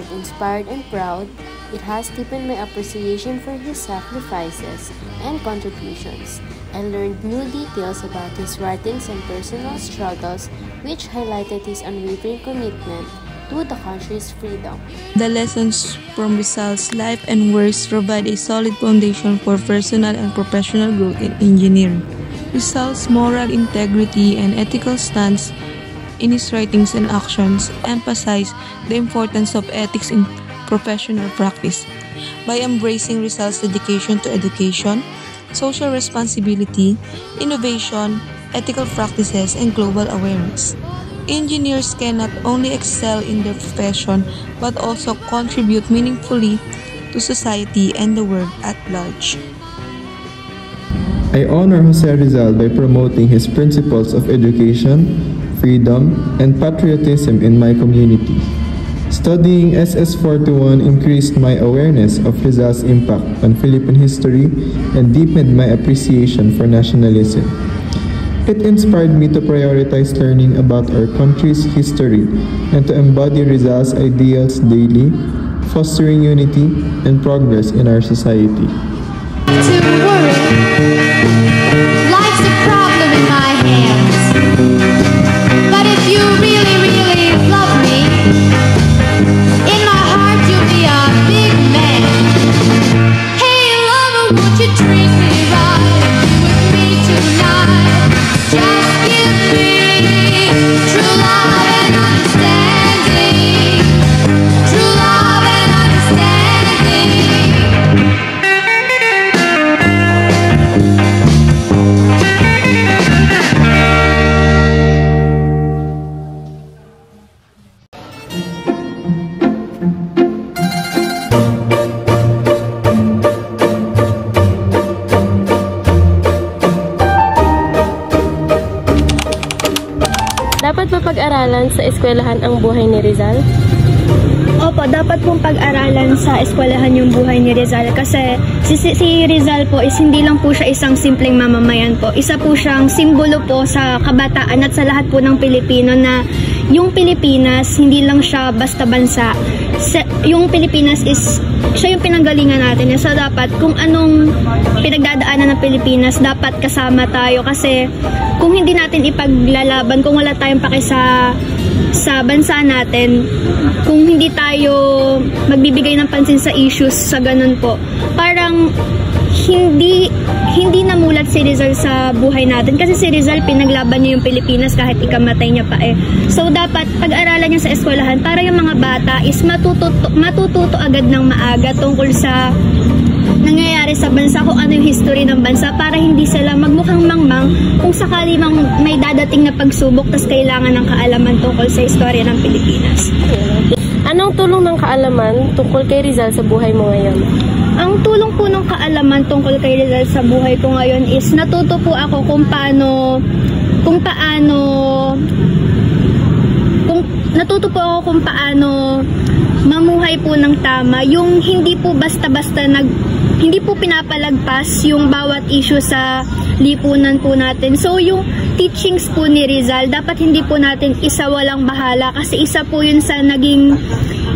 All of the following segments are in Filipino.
felt inspired and proud. It has deepened my appreciation for his sacrifices and contributions. I learned new details about his writings and personal struggles, which highlighted his unwavering commitment to the country's freedom. The lessons from Rizal's life and works provide a solid foundation for personal and professional growth in engineering. Rizal's moral integrity and ethical stance in his writings and actions emphasize the importance of ethics in professional practice. By embracing Rizal's dedication to education, social responsibility, innovation, ethical practices, and global awareness, engineers can not only excel in their profession but also contribute meaningfully to society and the world at large. I honor Jose Rizal by promoting his principles of education, freedom, and patriotism in my community. Studying SS41 increased my awareness of Rizal's impact on Philippine history and deepened my appreciation for nationalism. It inspired me to prioritize learning about our country's history and to embody Rizal's ideals daily, fostering unity and progress in our society. To worry, life's a problem in my hands. But if you really, really love me, in my heart you'll be a big man. Hey lover, won't you treat me right and be with me tonight? Just give me true love and understanding. True love and understanding. Dapat ba pag-aralan sa eskwelahan ang buhay ni Rizal? Opo, dapat pong pag-aralan sa eskwelahan yung buhay ni Rizal kasi si Rizal po is hindi lang po siya isang simpleng mamamayan po. Isa po siyang simbolo po sa kabataan at sa lahat po ng Pilipino na yung Pilipinas, hindi lang siya basta bansa. Yung Pilipinas is, siya yung pinanggalingan natin. So dapat kung anong pinagdadaanan ng Pilipinas, dapat kasama tayo kasi kung hindi natin ipaglalaban, kung wala tayong pake sa bansa natin, kung hindi tayo magbibigay ng pansin sa issues sa ganun po, parang hindi namulat si Rizal sa buhay natin kasi si Rizal pinaglaban niya yung Pilipinas kahit ikamatay niya pa eh. So dapat pag-aralan niya sa eskwelahan para yung mga bata is matututo agad ng maaga tungkol sa nangyayari sa bansa, kung ano yung history ng bansa para hindi sila magmukhang mangmang kung sakali mang may dadating na pagsubok tas kailangan ng kaalaman tungkol sa istorya ng Pilipinas. Anong tulong ng kaalaman tungkol kay Rizal sa buhay mo ngayon? Ang tulong po ng kaalaman tungkol kay Rizal sa buhay ko ngayon is natuto po ako kung paano mamuhay po ng tama, yung hindi po basta-basta hindi po pinapalagpas yung bawat issue sa lipunan po natin. So yung teachings po ni Rizal, dapat hindi po natin isawalang bahala kasi isa po yun sa naging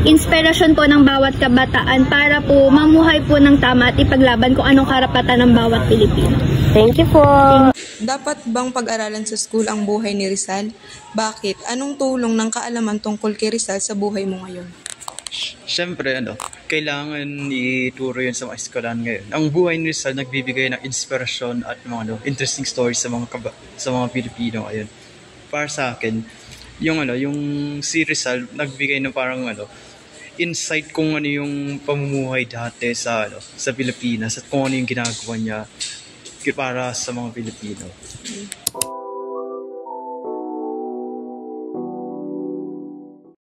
inspirasyon po ng bawat kabataan para po mamuhay po ng tama at ipaglaban kung anong karapatan ng bawat Pilipino. Thank you po! Dapat bang pag-aralan sa school ang buhay ni Rizal? Bakit? Anong tulong ng kaalaman tungkol kay Rizal sa buhay mo ngayon? Siyempre, kailangan ituro yun sa mga eskwelahan ngayon. Ang buhay ni Rizal nagbibigay ng inspirasyon at mga interesting stories sa mga Pilipino ngayon. Para sa akin, yung si Rizal nagbigay ng parang insight kung ano yung pamumuhay dati sa Pilipinas at kung ano yung ginagawa niya para sa mga Pilipino.